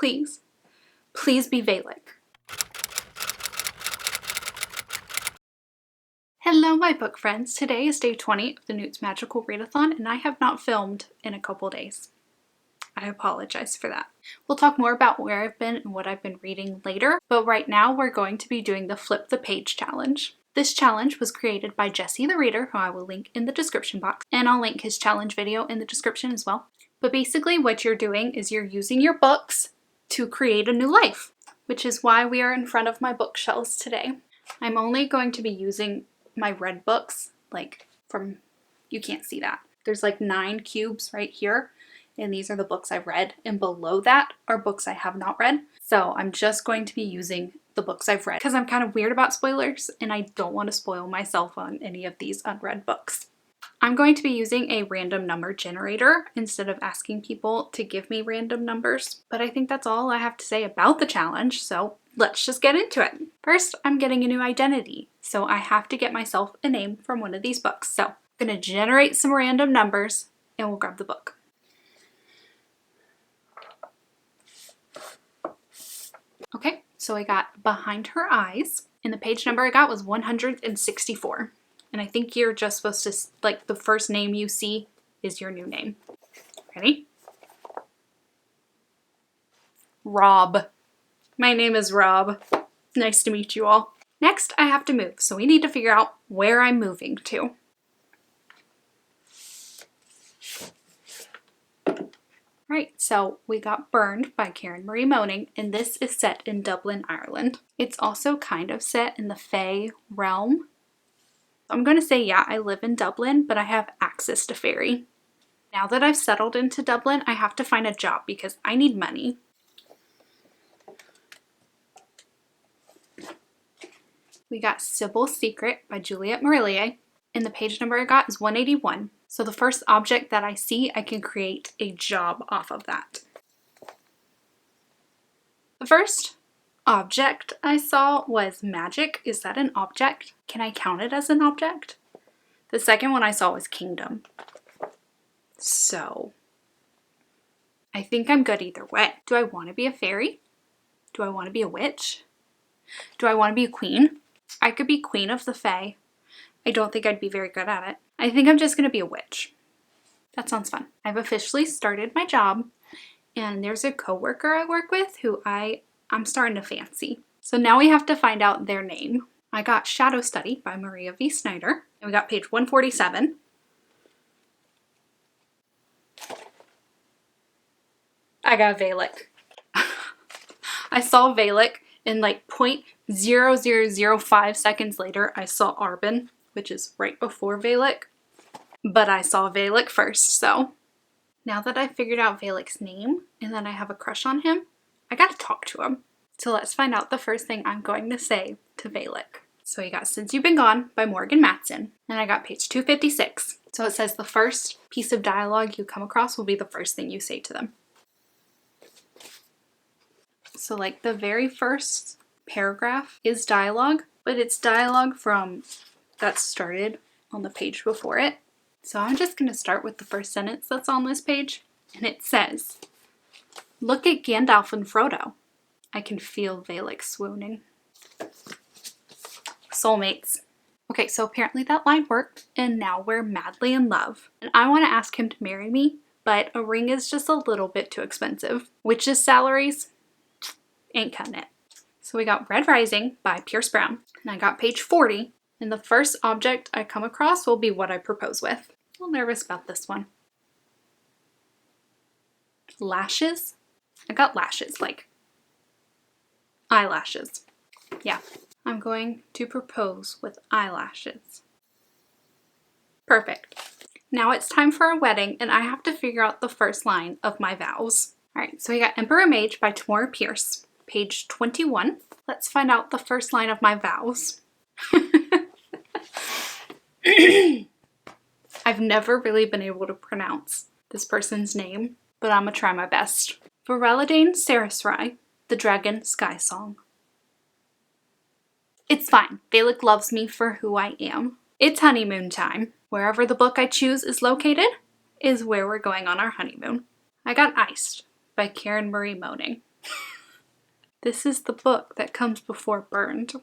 Please, please be Valak. Hello, my book friends. Today is day 20 of the N.E.W.T.s Magical Readathon, and I have not filmed in a couple days. I apologize for that. We'll talk more about where I've been and what I've been reading later, but right now we're going to be doing the Flip the Page challenge. This challenge was created by Jessethereader, who I will link in the description box, and I'll link his challenge video in the description as well. But basically what you're doing is you're using your books to create a new life, which is why we are in front of my bookshelves today. I'm only going to be using my red books, you can't see that. There's like 9 cubes right here, and these are the books I've read, and below that are books I have not read. So I'm just going to be using the books I've read because I'm kind of weird about spoilers and I don't want to spoil myself on any of these unread books. I'm going to be using a random number generator instead of asking people to give me random numbers, but I think that's all I have to say about the challenge, so let's just get into it. First, I'm getting a new identity, so I have to get myself a name from one of these books. So I'm going to generate some random numbers and we'll grab the book. Okay, so I got Behind Her Eyes, and the page number I got was 164. And I think you're just supposed to, the first name you see is your new name. Ready? Rob. My name is Rob. Nice to meet you all. Next, I have to move, so we need to figure out where I'm moving to. Right, so we got Burned by Karen Marie Moning, and this is set in Dublin, Ireland. It's also kind of set in the Fae realm. I'm going to say, yeah, I live in Dublin, but I have access to ferry. Now that I've settled into Dublin, I have to find a job because I need money. We got Sybil's Secret by Juliette Marillier, and the page number I got is 181. So the first object that I see, I can create a job off of that. The first object I saw was magic. Is that an object? Can I count it as an object? The second one I saw was kingdom. So I think I'm good either way. Do I want to be a fairy? Do I want to be a witch? Do I want to be a queen? I could be queen of the Fae. I don't think I'd be very good at it. I think I'm just going to be a witch. That sounds fun. I've officially started my job, and there's a coworker I work with who I'm starting to fancy. So now we have to find out their name. I got Shadow Study by Maria V. Snyder, and we got page 147. I got Valak. I saw Valak, and 0.0005 seconds later, I saw Arbin, which is right before Valak. But I saw Valak first, so now that I've figured out Valak's name and that I have a crush on him, I gotta talk to him. So let's find out the first thing I'm going to say to Valak. So you got Since You've Been Gone by Morgan Matson, and I got page 256. So it says the first piece of dialogue you come across will be the first thing you say to them. So the very first paragraph is dialogue, but it's dialogue that started on the page before it. So I'm just going to start with the first sentence that's on this page, and it says, "Look at Gandalf and Frodo. I can feel Valak swooning." Soulmates. Okay, so apparently that line worked, and now we're madly in love. And I want to ask him to marry me, but a ring is just a little bit too expensive. Witches' salaries ain't cutting it. So we got Red Rising by Pierce Brown, and I got page 40. And the first object I come across will be what I propose with. A little nervous about this one. Lashes? I got lashes, like eyelashes. Yeah, I'm going to propose with eyelashes. Perfect. Now it's time for a wedding, and I have to figure out the first line of my vows. All right, so we got Emperor Mage by Tamora Pierce, page 21. Let's find out the first line of my vows. I've never really been able to pronounce this person's name, but I'm gonna try my best. Vareladain Sarasrai, the Dragon Sky Song. It's fine. Valak loves me for who I am. It's honeymoon time. Wherever the book I choose is located is where we're going on our honeymoon. I got Iced by Karen Marie Moning. This is the book that comes before Burned.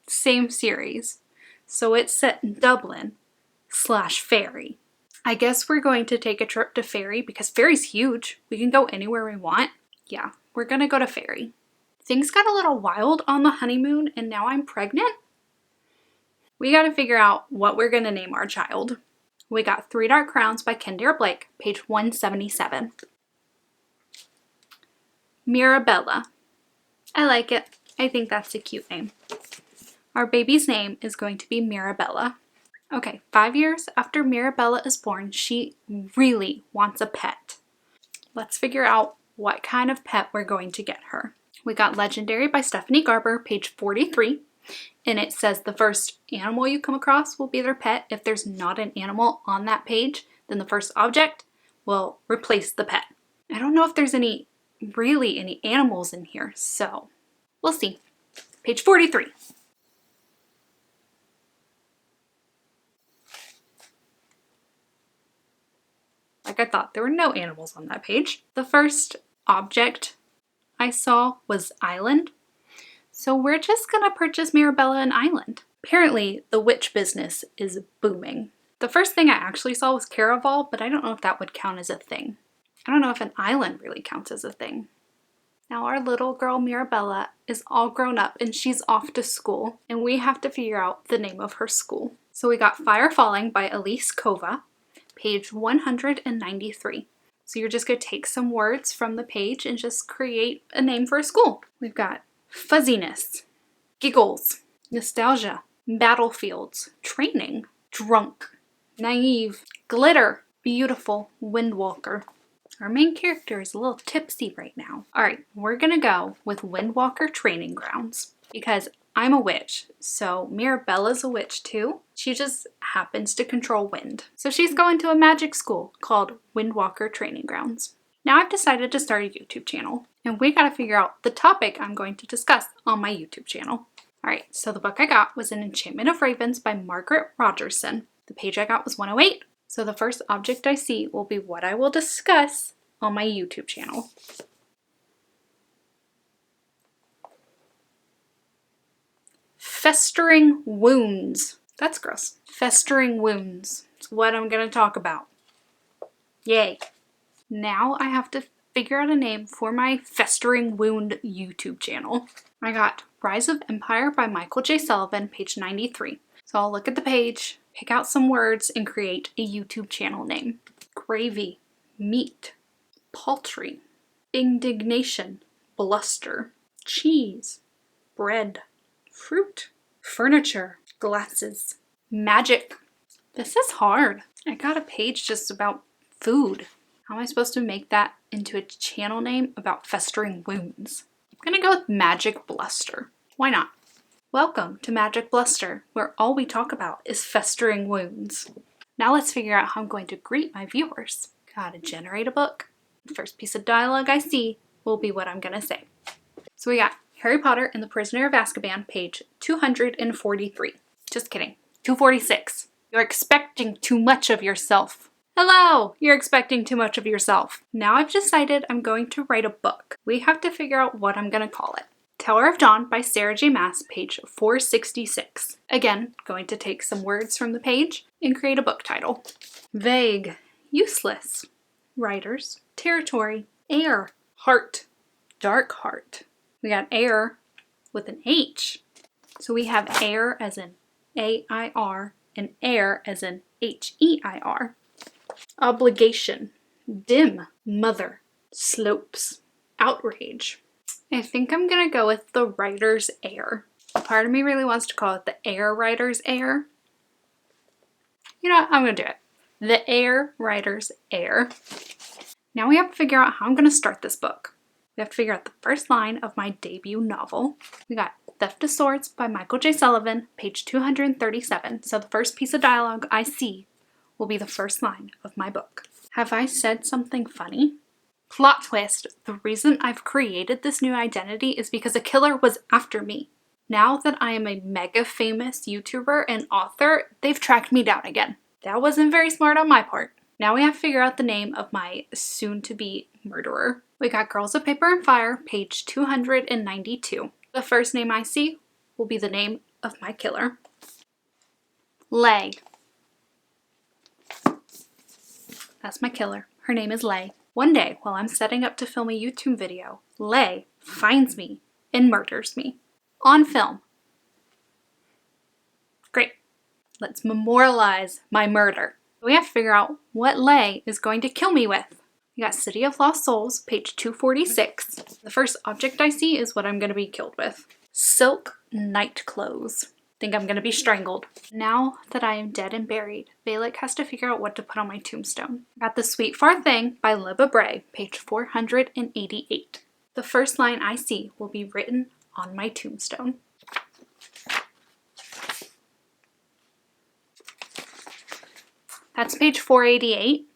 Same series. So it's set in Dublin/Ferry. I guess we're going to take a trip to Ferry because Ferry's huge. We can go anywhere we want. Yeah, we're gonna go to Ferry. Things got a little wild on the honeymoon and now I'm pregnant. We gotta figure out what we're gonna name our child. We got Three Dark Crowns by Kendare Blake, page 177. Mirabella. I like it. I think that's a cute name. Our baby's name is going to be Mirabella. Okay, 5 years after Mirabella is born, she really wants a pet. Let's figure out what kind of pet we're going to get her. We got Legendary by Stephanie Garber, page 43. And it says the first animal you come across will be their pet. If there's not an animal on that page, then the first object will replace the pet. I don't know if there's really any animals in here, so we'll see. Page 43. Like I thought, there were no animals on that page. The first object I saw was island. So we're just gonna purchase Mirabella an island. Apparently, the witch business is booming. The first thing I actually saw was Caraval, but I don't know if that would count as a thing. I don't know if an island really counts as a thing. Now our little girl Mirabella is all grown up and she's off to school, and we have to figure out the name of her school. So we got Fire Falling by Elise Kova, page 193. So you're just going to take some words from the page and just create a name for a school. We've got fuzziness, giggles, nostalgia, battlefields, training, drunk, naive, glitter, beautiful, windwalker. Our main character is a little tipsy right now. All right, we're gonna go with Windwalker Training Grounds because I'm a witch, so Mirabella's a witch too. She just happens to control wind. So she's going to a magic school called Windwalker Training Grounds. Now I've decided to start a YouTube channel, and we gotta figure out the topic I'm going to discuss on my YouTube channel. All right, so the book I got was An Enchantment of Ravens by Margaret Rogerson. The page I got was 108. So the first object I see will be what I will discuss on my YouTube channel. Festering wounds. That's gross. Festering wounds. It's what I'm going to talk about. Yay. Now I have to figure out a name for my Festering Wound YouTube channel. I got Rise of Empire by Michael J. Sullivan, page 93. So I'll look at the page, pick out some words, and create a YouTube channel name. Gravy, meat, paltry, indignation, bluster, cheese, bread, fruit, furniture, glasses, magic. This is hard. I got a page just about food. How am I supposed to make that into a channel name about festering wounds? I'm gonna go with Magic Bluster. Why not? Welcome to Magic Bluster, where all we talk about is festering wounds. Now let's figure out how I'm going to greet my viewers. Gotta generate a book. The first piece of dialogue I see will be what I'm gonna say. So we got Harry Potter and the Prisoner of Azkaban, page 243. Just kidding. 246. You're expecting too much of yourself. Hello! You're expecting too much of yourself. Now I've decided I'm going to write a book. We have to figure out what I'm gonna call it. Tower of Dawn by Sarah J. Maas, page 466. Again, going to take some words from the page and create a book title. Vague, useless, writers, territory, air, heart, dark heart. We got air with an H. So we have air as in A-I-R and air as in H-E-I-R. Obligation, dim, mother, slopes, outrage. I think I'm gonna go with the writer's air. Part of me really wants to call it the air writer's air. You know what? I'm gonna do it. The air writer's air. Now we have to figure out how I'm gonna start this book. We have to figure out the first line of my debut novel. We got Theft of Swords by Michael J. Sullivan, page 237. So the first piece of dialogue I see will be the first line of my book. Have I said something funny? Plot twist, the reason I've created this new identity is because a killer was after me. Now that I am a mega famous YouTuber and author, they've tracked me down again. That wasn't very smart on my part. Now we have to figure out the name of my soon-to-be murderer. We got Girls of Paper and Fire, page 292. The first name I see will be the name of my killer. Lay. That's my killer. Her name is Lay. One day, while I'm setting up to film a YouTube video, Lay finds me and murders me. On film. Great. Let's memorialize my murder. We have to figure out what Lay is going to kill me with. We got City of Lost Souls, page 246. The first object I see is what I'm going to be killed with. Silk night clothes. Think I'm going to be strangled. Now that I am dead and buried, Valak has to figure out what to put on my tombstone. Got The Sweet Far Thing by Libba Bray, page 488. The first line I see will be written on my tombstone. That's page 488.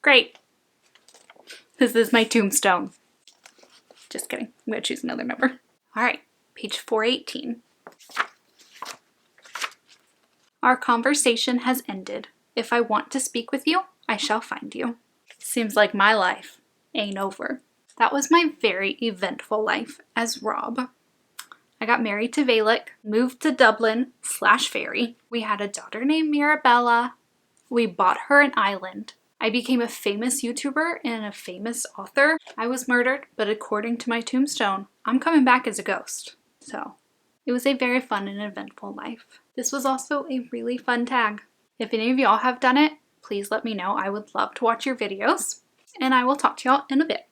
Great. This is my tombstone. Just kidding. I'm going to choose another number. All right, page 418. Our conversation has ended. If I want to speak with you, I shall find you. Seems like my life ain't over. That was my very eventful life as Rob. I got married to Valak, moved to Dublin/Ferry. We had a daughter named Mirabella. We bought her an island. I became a famous YouTuber and a famous author. I was murdered, but according to my tombstone, I'm coming back as a ghost. So it was a very fun and eventful life. This was also a really fun tag. If any of y'all have done it, please let me know. I would love to watch your videos, and I will talk to y'all in a bit.